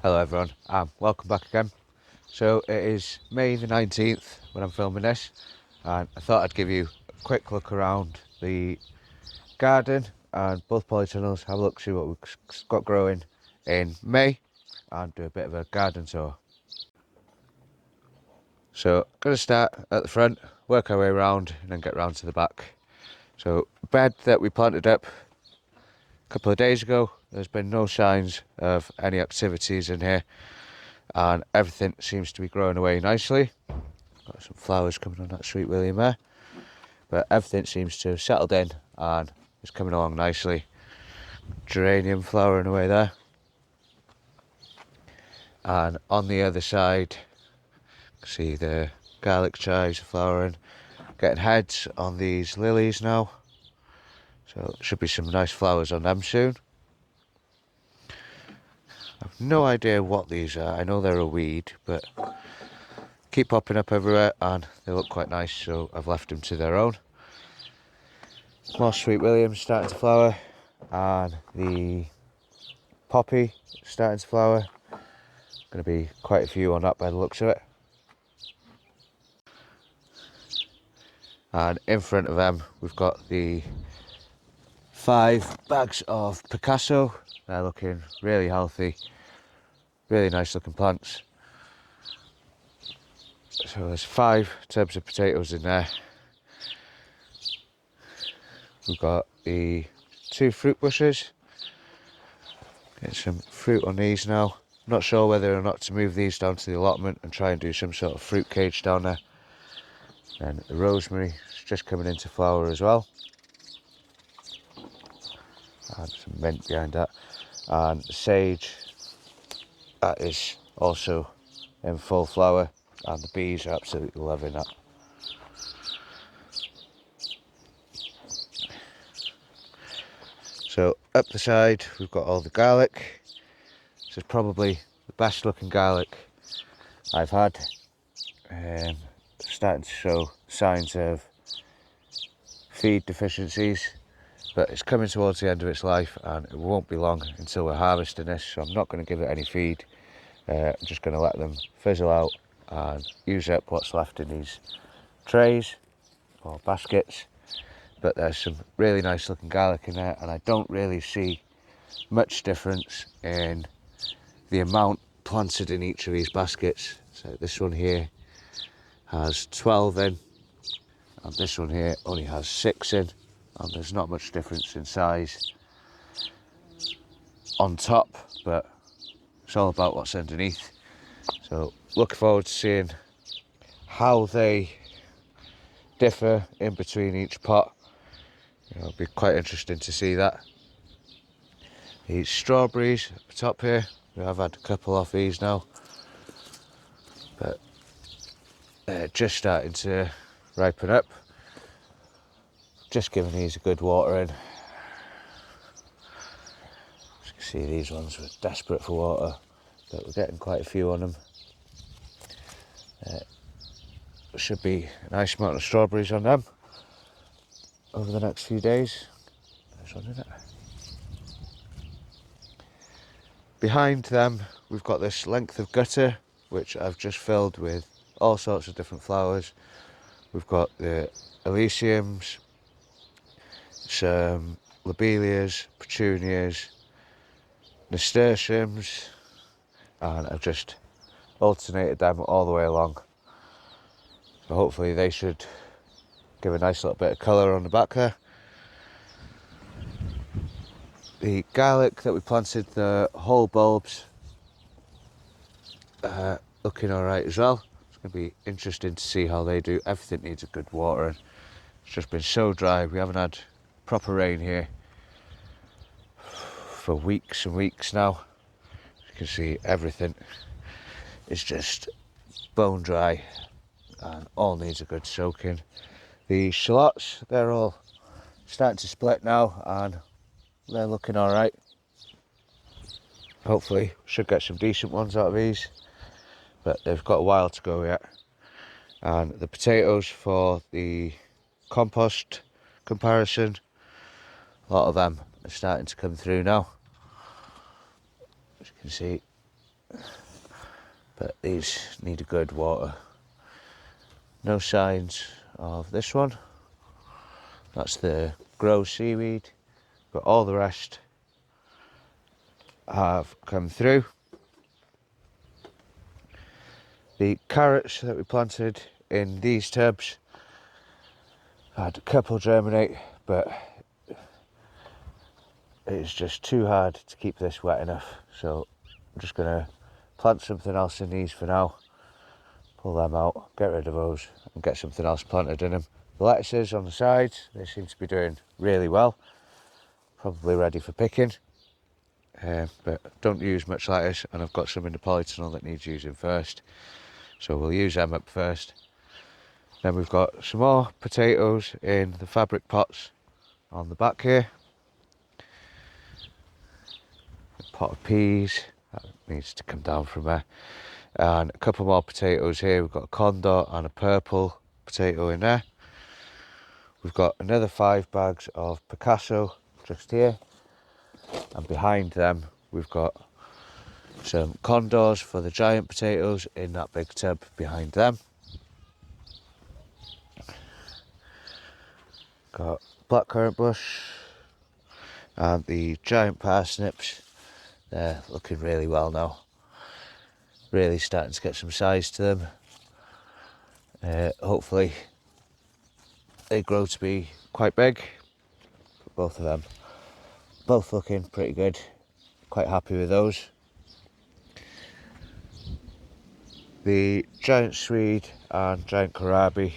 Hello everyone, welcome back again. So it is May the 19th when I'm filming this, and I thought I'd give you a quick look around the garden and both polytunnels, have a look, see what we've got growing in May, and do a bit of a garden tour. So I'm going to start at the front, work our way around and then get round to the back. So bed that we planted up a couple of days ago, there's been no signs of any activities in here, and everything seems to be growing away nicely. Got some flowers coming on that Sweet William there, but everything seems to have settled in and is coming along nicely. Geranium flowering away there, and on the other side see the garlic chives flowering, getting heads on these lilies now, so should be some nice flowers on them soon. I've no idea what these are. I know they're a weed, but keep popping up everywhere and they look quite nice, so I've left them to their own. More Sweet Williams starting to flower, and the poppy starting to flower. Going to be quite a few on that by the looks of it. And in front of them we've got the 5 bags of Picasso. They're looking really healthy, really nice looking plants. So there's 5 tubs of potatoes in there. We've got the 2 fruit bushes. Get some fruit on these now. Not sure whether or not to move these down to the allotment and try and do some sort of fruit cage down there. And the rosemary is just coming into flower as well. And some mint behind that. And the sage, that is also in full flower, and the bees are absolutely loving that. So up the side we've got all the garlic. This is probably the best looking garlic I've had. Starting to show signs of feed deficiencies, but it's coming towards the end of its life and it won't be long until we're harvesting this, so I'm not going to give it any feed. I'm just going to let them fizzle out and use up what's left in these trays or baskets. But there's some really nice looking garlic in there, and I don't really see much difference in the amount planted in each of these baskets. So this one here has 12 in, and this one here only has 6 in, and there's not much difference in size on top, but it's all about what's underneath. So looking forward to seeing how they differ in between each pot. It'll be quite interesting to see that. These strawberries at the top here, we have had a couple off these now, but they're just starting to ripen up. Just giving these a good watering. As you can see, these ones were desperate for water, but we're getting quite a few on them. There should be a nice amount of strawberries on them over the next few days. There's one in it. Behind them we've got this length of gutter which I've just filled with all sorts of different flowers. We've got the Elysiums, some lobelias, petunias, nasturtiums, and I've just alternated them all the way along. So hopefully they should give a nice little bit of colour on the back there. The garlic that we planted, the whole bulbs, looking alright as well. It's going to be interesting to see how they do. Everything needs a good watering. It's just been so dry. We haven't had proper rain here for weeks and weeks now. You can see everything is just bone dry and all needs a good soaking. The shallots, they're all starting to split now and they're looking alright. Hopefully should get some decent ones out of these, but they've got a while to go yet. And the potatoes, for the compost comparison, a lot of them are starting to come through now. As you can see, but these need a good water. No signs of this one. That's the grow seaweed, but all the rest have come through. The carrots that we planted in these tubs had a couple germinate, but it's just too hard to keep this wet enough, so I'm just going to plant something else in these for now, pull them out, get rid of those and get something else planted in them. The lettuces on the sides, they seem to be doing really well, probably ready for picking, but don't use much lettuce, and I've got some in the polytunnel that needs using first, so we'll use them up first. Then we've got some more potatoes in the fabric pots on the back here. A pot of peas, that needs to come down from there. And a couple more potatoes here. We've got a condor and a purple potato in there. We've got another 5 bags of Picasso just here. And behind them, we've got some condors for the giant potatoes in that big tub behind them. Got blackcurrant bush and the giant parsnips. They're looking really well now. Really starting to get some size to them. Hopefully they grow to be quite big. But both of them, both looking pretty good. Quite happy with those. The giant swede and giant kohlrabi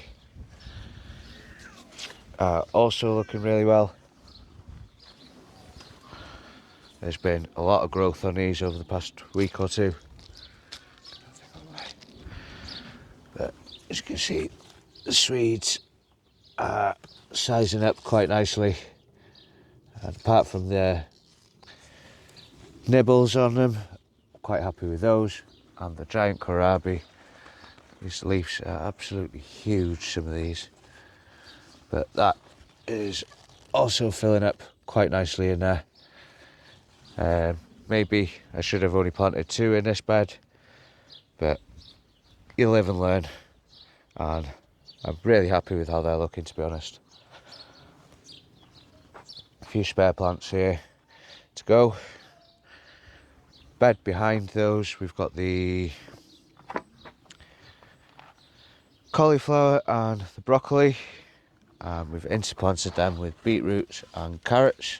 are also looking really well. There's been a lot of growth on these over the past week or two. But as you can see, the swedes are sizing up quite nicely. And apart from the nibbles on them, I'm quite happy with those. And the giant kohlrabi, these leaves are absolutely huge, some of these. But that is also filling up quite nicely in there. Maybe I should have only planted 2 in this bed, but you live and learn, and I'm really happy with how they're looking, to be honest. A few spare plants here to go. Bed behind those, we've got the cauliflower and the broccoli, and we've interplanted them with beetroots and carrots.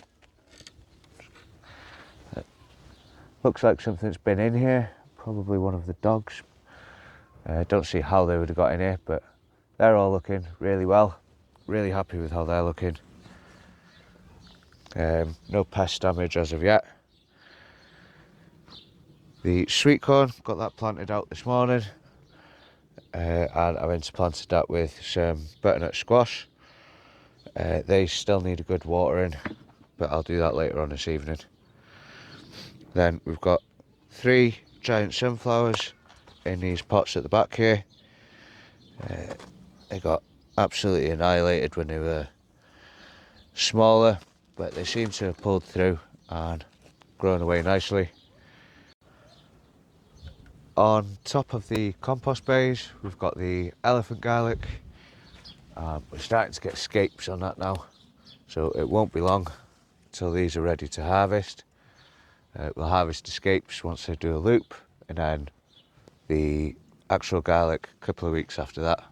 Looks like something's been in here, probably one of the dogs. Don't see how they would have got in here, but they're all looking really well. Really happy with how they're looking. No pest damage as of yet. The sweet corn, got that planted out this morning, and I've interplanted that with some butternut squash. They still need a good watering, but I'll do that later on this evening. Then we've got 3 giant sunflowers in these pots at the back here. They got absolutely annihilated when they were smaller, but they seem to have pulled through and grown away nicely. On top of the compost bays, we've got the elephant garlic. We're starting to get scapes on that now, so it won't be long until these are ready to harvest. We'll harvest the scapes once they do a loop, and then the actual garlic a couple of weeks after that.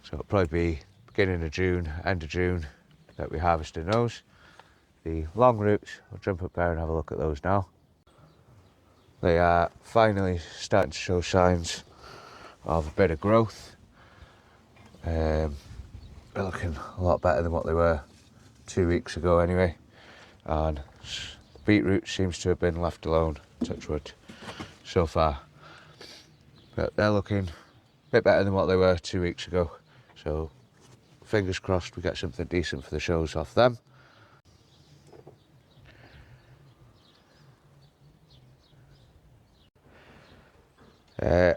So it'll probably be beginning of June, end of June that we're harvesting those. The long roots, I'll jump up there and have a look at those now. They are finally starting to show signs of a bit of growth. They're looking a lot better than what they were 2 weeks ago anyway. And beetroot seems to have been left alone, touch wood, so far. But they're looking a bit better than what they were 2 weeks ago. So fingers crossed we get something decent for the shows off them.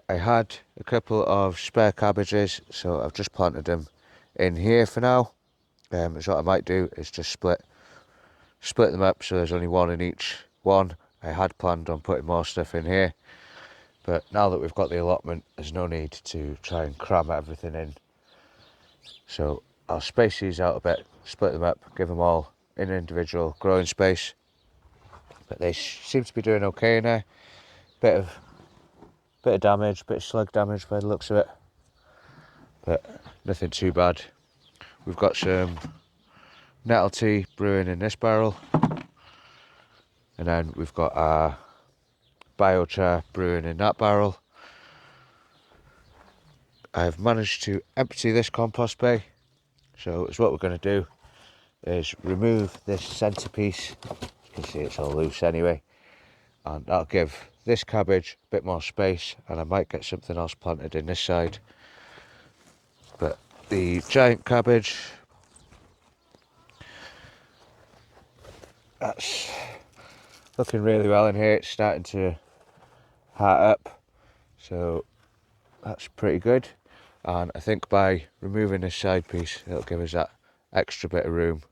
I had a couple of spare cabbages, so I've just planted them in here for now. So what I might do is just split them up so there's only one in each one, I had planned on putting more stuff in here, but now that we've got the allotment, there's no need to try and cram everything in. So I'll space these out a bit, split them up, give them all an individual growing space. But they seem to be doing okay in there. Bit of damage, bit of slug damage by the looks of it, but nothing too bad. We've got some nettle tea brewing in this barrel, and then we've got our biochar brewing in that barrel. I've managed to empty this compost bay, so it's what we're going to do is remove this centerpiece. You can see it's all loose anyway, and that'll give this cabbage a bit more space, and I might get something else planted in this side. But the giant cabbage, that's looking really well in here. It's starting to heart up, so that's pretty good. And I think by removing this side piece, it'll give us that extra bit of room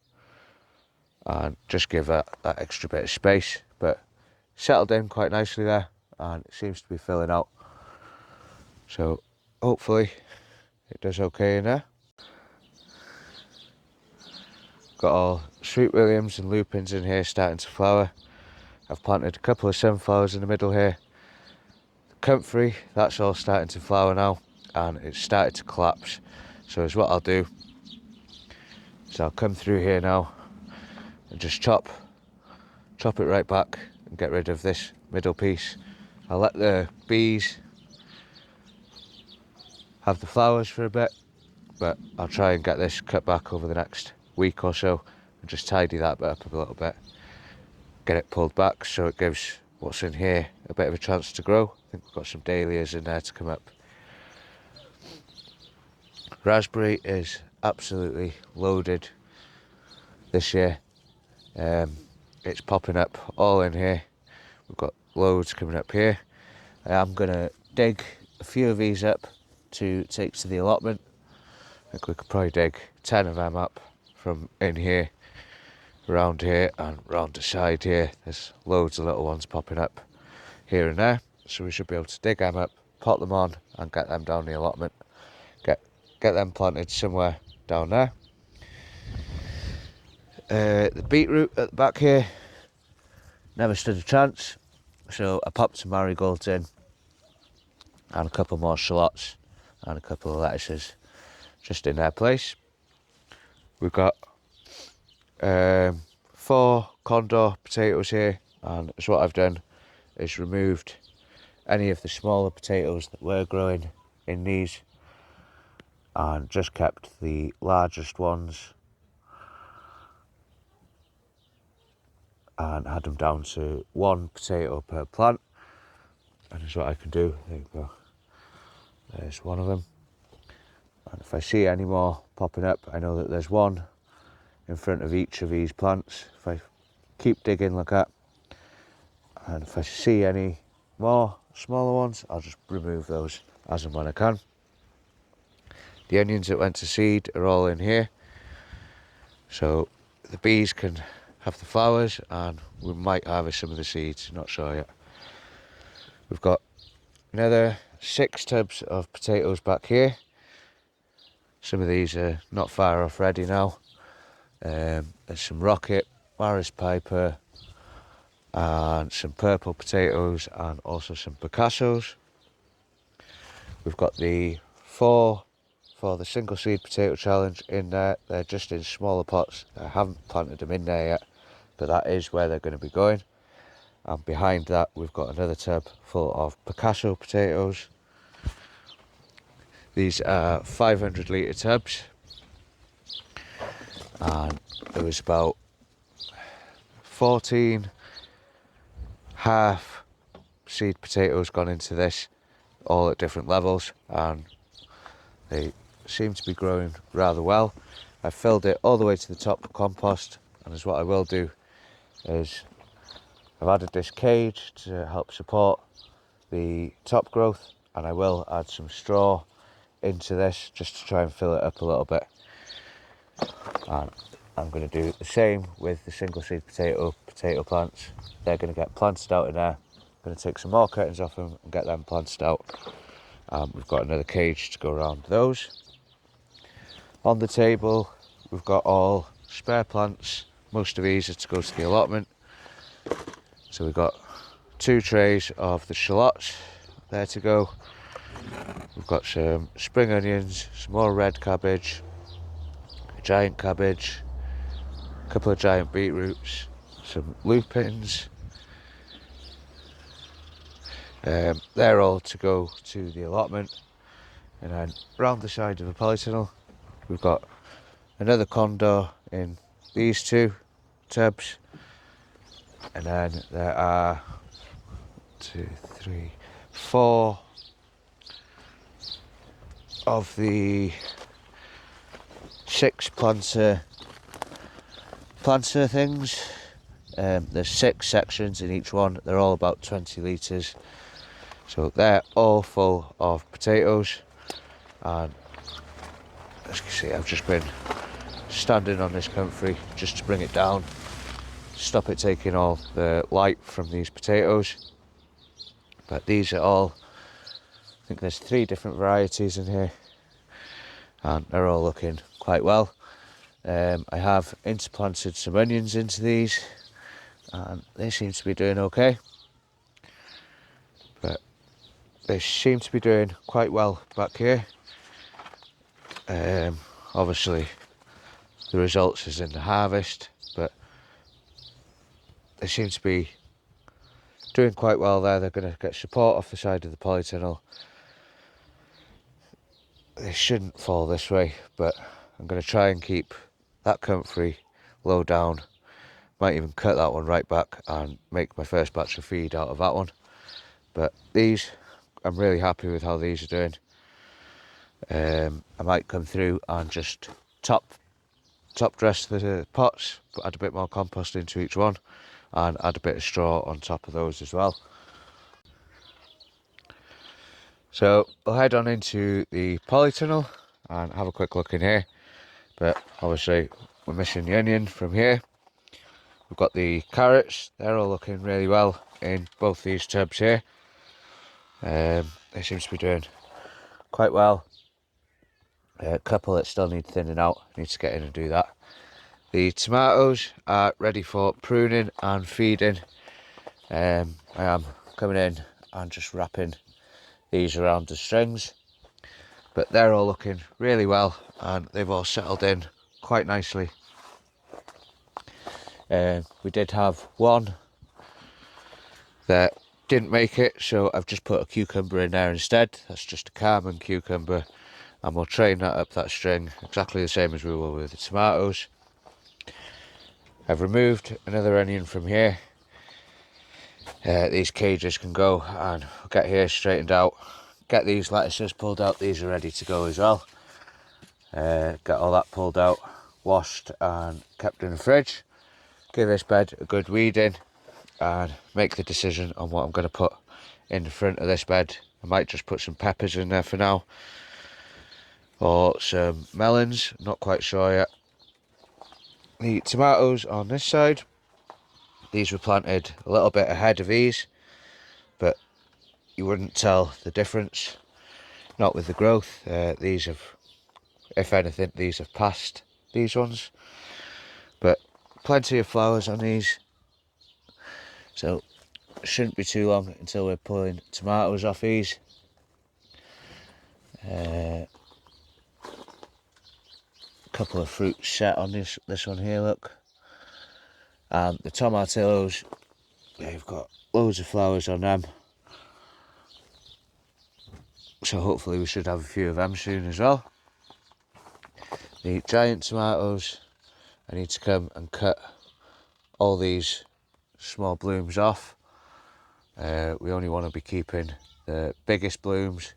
and just give that extra bit of space. But settled in quite nicely there, and it seems to be filling out, so hopefully it does okay in there. Got all sweet williams and lupins in here starting to flower. I've planted a couple of sunflowers in the middle here. The comfrey, that's all starting to flower now, and it's started to collapse. So is what I'll do is I'll come through here now and just chop it right back and get rid of this middle piece. I'll let the bees have the flowers for a bit, but I'll try and get this cut back over the next week or so and just tidy that bit up a little bit, get it pulled back so it gives what's in here a bit of a chance to grow. I think we've got some dahlias in there to come up. Raspberry is absolutely loaded this year. It's popping up all in here. We've got loads coming up here. I am going to dig a few of these up to take to the allotment. I think we could probably dig 10 of them up from in here, around here and round the side here. There's loads of little ones popping up here and there, so we should be able to dig them up, pot them on and get them down the allotment, get them planted somewhere down there. The beetroot at the back here never stood a chance, so I popped some marigolds in and a couple more shallots and a couple of lettuces just in their place. We've got 4 condor potatoes here, and so what I've done is removed any of the smaller potatoes that were growing in these and just kept the largest ones and had them down to 1 potato per plant. And that's what I can do. There you go, there's one of them, and if I see any more popping up, I know that there's one in front of each of these plants. If I keep digging like that, and if I see any more smaller ones, I'll just remove those as and when I can. The onions that went to seed are all in here, so the bees can have the flowers and we might harvest some of the seeds, not sure yet. We've got another 6 tubs of potatoes back here. Some of these are not far off ready now. There's some rocket, Maris Piper, and some purple potatoes, and also some Picassos. We've got the 4 for the single seed potato challenge in there. They're just in smaller pots. I haven't planted them in there yet, but that is where they're going to be going. And behind that we've got another tub full of Picasso potatoes. These are 500 litre tubs, and there was about 14 half seed potatoes gone into this, all at different levels, and they seem to be growing rather well. I've filled it all the way to the top with compost, and as what I will do is I've added this cage to help support the top growth, and I will add some straw into this just to try and fill it up a little bit. And I'm going to do the same with the single seed potato plants. They're going to get planted out in there. I'm going to take some more cuttings off them and get them planted out. We've got another cage to go around those. On the table, we've got all spare plants. Most of these are to go to the allotment. So we've got 2 trays of the shallots there to go. We've got some spring onions, some more red cabbage, a giant cabbage, a couple of giant beetroots, some lupins. They're all to go to the allotment. And then round the side of the polytunnel, we've got another condor in these 2 tubs. And then there are 2, 3, 4 of the 6 planter things. There's 6 sections in each one. They're all about 20 litres. So they're all full of potatoes. And as you can see, I've just been standing on this comfrey just to bring it down, stop it taking all the light from these potatoes. But these are all, I think there's 3 different varieties in here, and they're all looking quite well. I have interplanted some onions into these, and they seem to be doing okay. But they seem to be doing quite well back here. Obviously the results is in the harvest, but they seem to be doing quite well there. They're going to get support off the side of the polytunnel. They shouldn't fall this way, but I'm going to try and keep that comfrey low down. Might even cut that one right back and make my first batch of feed out of that one. But these, I'm really happy with how these are doing. I might come through and just top dress the pots, but add a bit more compost into each one, and add a bit of straw on top of those as well. So we'll head on into the polytunnel and have a quick look in here. But obviously we're missing the onion from here. We've got the carrots, they're all looking really well in both these tubs here. They seem to be doing quite well. A couple that still need thinning out, need to get in and do that. The tomatoes are ready for pruning and feeding. I am coming in and just wrapping these around the strings, but they're all looking really well and they've all settled in quite nicely. We did have one that didn't make it, so I've just put a cucumber in there instead. That's just a Carmen cucumber, and we'll train that up that string exactly the same as we will with the tomatoes. I've removed another onion from here. These cages can go, and we'll get here straightened out, get these lettuces pulled out. These are ready to go as well. Get all that pulled out, washed and kept in the fridge. Give this bed a good weeding and make the decision on what I'm going to put in the front of this bed. I might just put some peppers in there for now, or some melons, not quite sure yet. The tomatoes on this side, these were planted a little bit ahead of these, but you wouldn't tell the difference, not with the growth. These have, if anything, these have passed these ones, but plenty of flowers on these, so it shouldn't be too long until we're pulling tomatoes off these. Couple of fruits set on this one here, look. And the tomatillos, they've got loads of flowers on them, so hopefully we should have a few of them soon as well. The giant tomatoes, I need to come and cut all these small blooms off. We only want to be keeping the biggest blooms,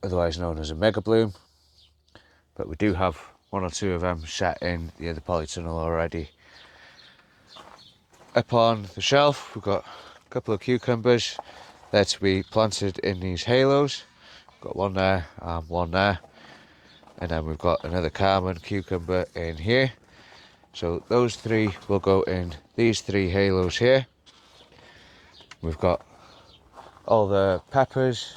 otherwise known as a mega bloom. But we do have 1 or 2 of them set in the other polytunnel already. Up on the shelf, we've got a couple of cucumbers. They're to be planted in these halos. Got one there and one there. and then we've got another Carmen cucumber in here. So those three will go in these three halos here. We've got all the peppers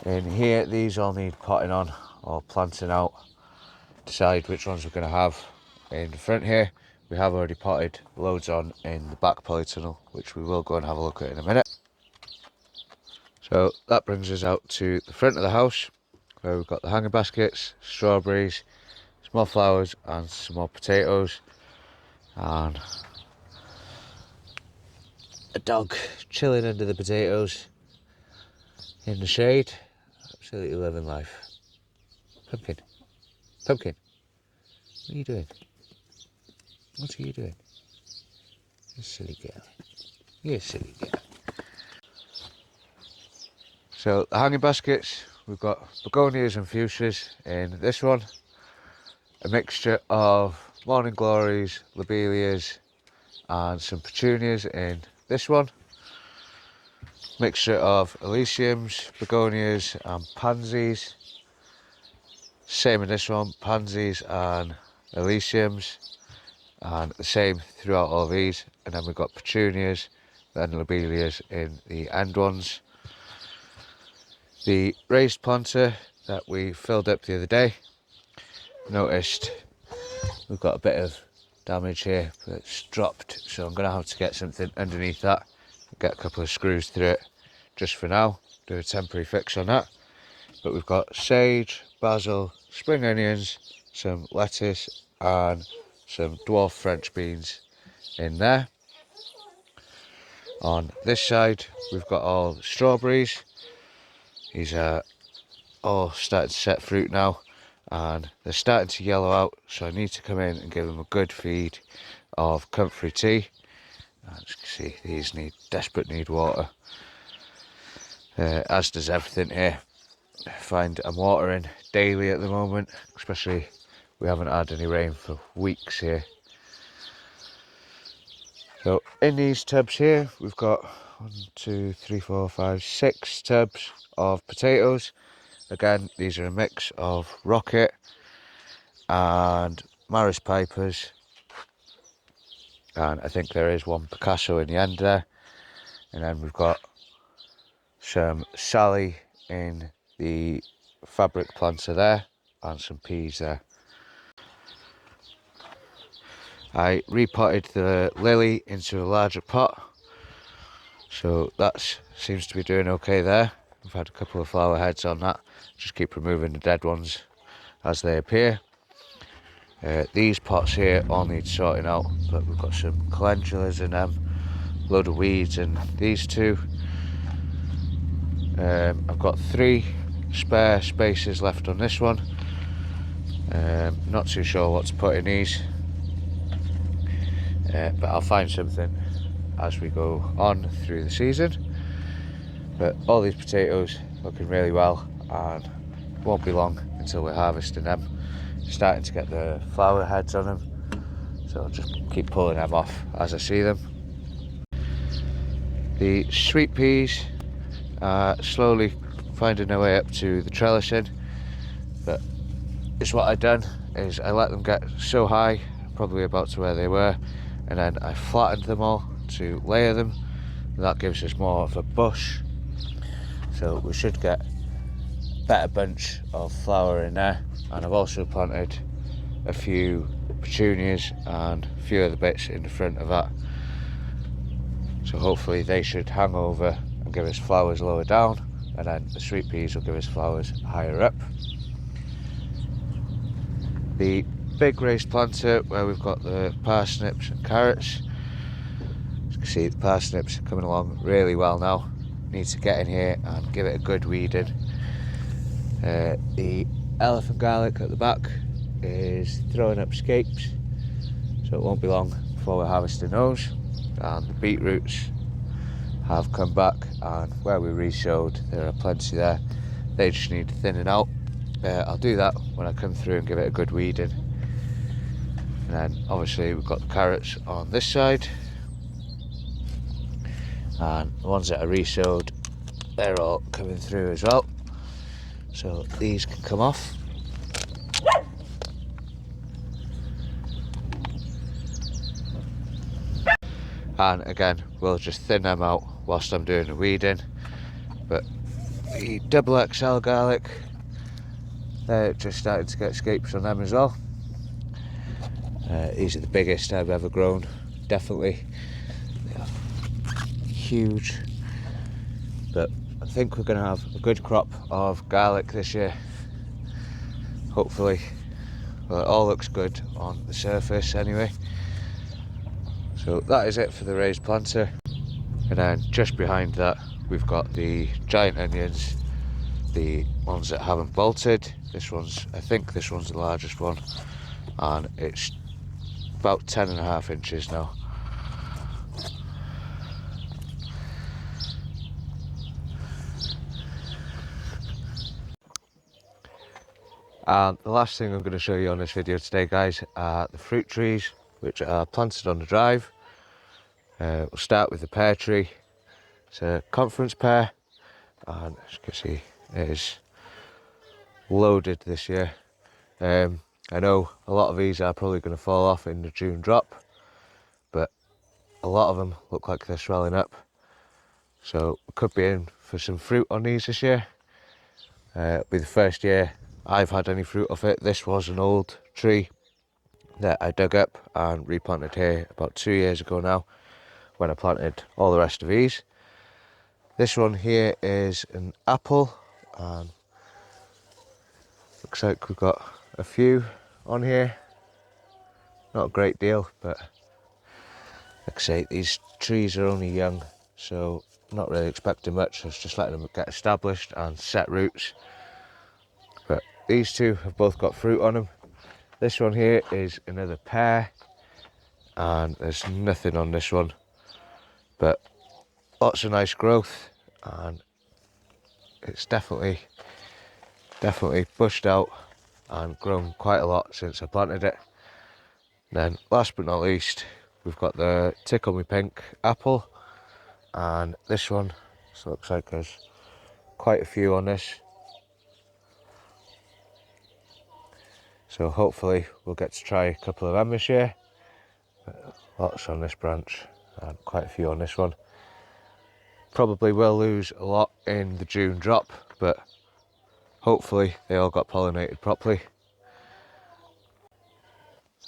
in here. These all need potting on or planting out. Decide which ones we're going to have in the front here. We have already potted loads on in the back polytunnel, which we will go and have a look at in a minute. So that brings us out to the front of the house, where we've got the hanging baskets, strawberries, some more flowers and some more potatoes, and a dog chilling under the potatoes in the shade, absolutely living life. Pumpkin, Pumpkin, what are you doing? What are you doing? You silly girl. You silly girl. So the hanging baskets, we've got begonias and fuchsias in this one, a mixture of morning glories, lobelias and some petunias in this one, mixture of elysiums, begonias and pansies, same in this one, pansies and elysiums, and the same throughout all these. And then we've got petunias and lobelias in the end ones. The raised planter that we filled up the other day, noticed we've got a bit of damage here, but it's dropped, so I'm going to have to get something underneath that, get a couple of screws through it just for now, do a temporary fix on that. But we've got sage, basil, spring onions, some lettuce and some dwarf French beans in there. On this side we've got all the strawberries. These are all starting to set fruit now and they're starting to yellow out, so I need to come in and give them a good feed of comfrey tea. As you can see, these desperate need water, as does everything here. I find I'm watering daily at the moment, especially we haven't had any rain for weeks here. So in these tubs here we've got 6 tubs of potatoes. Again, these are a mix of rocket and Maris Pipers, and I think there is one Picasso in the end there. And then we've got some Sally in the fabric planter there and some peas there. I repotted the lily into a larger pot, so that seems to be doing okay there. We've had a couple of flower heads on that, just keep removing the dead ones as they appear. These pots here all need sorting out, but we've got some calendulas in them, a load of weeds in these two. I've got 3 spare spaces left on this one. Not too sure what to put in these, but I'll find something as we go on through the season. But all these potatoes looking really well, and it won't be long until we're harvesting them. Starting to get the flower heads on them, so I'll just keep pulling them off as I see them. The sweet peas are slowly finding their way up to the trellising, but it's what I've done is I let them get so high, probably about to where they were, and then I flattened them all to layer them, and that gives us more of a bush, so we should get a better bunch of flower in there. And I've also planted a few petunias and a few other bits in the front of that, so hopefully they should hang over and give us flowers lower down, and then the sweet peas will give us flowers higher up. The big raised planter where we've got the parsnips and carrots, as you can see the parsnips are coming along really well now. Need to get in here and give it a good weeding. The elephant garlic at the back is throwing up scapes, so it won't be long before we're harvesting those. And the beetroots have come back, and where we re-sowed there are plenty there, they just need thinning out. I'll do that when I come through and give it a good weeding. And then obviously we've got the carrots on this side, and the ones that are re-sowed, they're all coming through as well, so these can come off. and again we'll just thin them out whilst I'm doing the weeding. But the double XL garlic, they're just starting to get scapes on them as well. These are the biggest I've ever grown, definitely. They are huge, but I think we're going to have a good crop of garlic this year, hopefully. Well, it all looks good on the surface anyway. So that is it for the raised planter. And then just behind that we've got the giant onions, the ones that haven't bolted. I think this one's the largest one, and it's about 10.5 inches now. And the last thing I'm going to show you on this video today, guys, are the fruit trees which are planted on the drive. We'll start with the pear tree. It's a conference pear, and as you can see, it is loaded this year. I know a lot of these are probably going to fall off in the June drop, but a lot of them look like they're swelling up, so we could be in for some fruit on these this year. It'll be the first year I've had any fruit off it. This was an old tree that I dug up and replanted here about 2 years ago now, when I planted all the rest of these. This one here is an apple, and looks like we've got a few on here. Not a great deal, but like I say, these trees are only young, so I'm not really expecting much. I was just letting them get established and set roots. But these two have both got fruit on them. This one here is another pear, and there's nothing on this one, but lots of nice growth, and it's definitely bushed out and grown quite a lot since I planted it. Then last but not least, we've got the Tickle Me Pink apple, and this one, so it looks like there's quite a few on this. So hopefully we'll get to try a couple of them this year. Lots on this branch and quite a few on this one. Probably will lose a lot in the June drop, but hopefully they all got pollinated properly.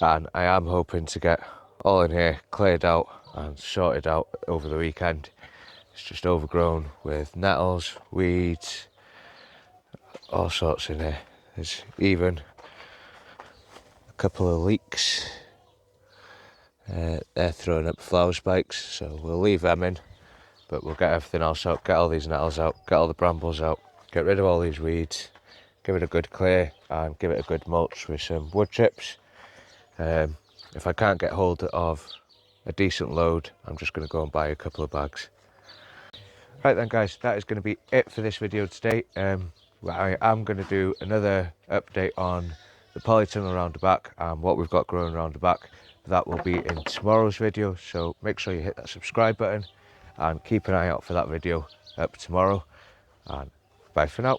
And I am hoping to get all in here cleared out and sorted out over the weekend. It's just overgrown with nettles, weeds, all sorts in here. There's even a couple of leeks. They're throwing up flower spikes, so we'll leave them in, but we'll get everything else out, get all these nettles out, get all the brambles out, get rid of all these weeds, give it a good clear, and give it a good mulch with some wood chips. If I can't get hold of a decent load, I'm just going to go and buy a couple of bags. Right then guys, that is going to be it for this video today. I am going to do another update on the polytunnel around the back and what we've got growing around the back. That will be in tomorrow's video, so make sure you hit that subscribe button and keep an eye out for that video up tomorrow. And bye for now.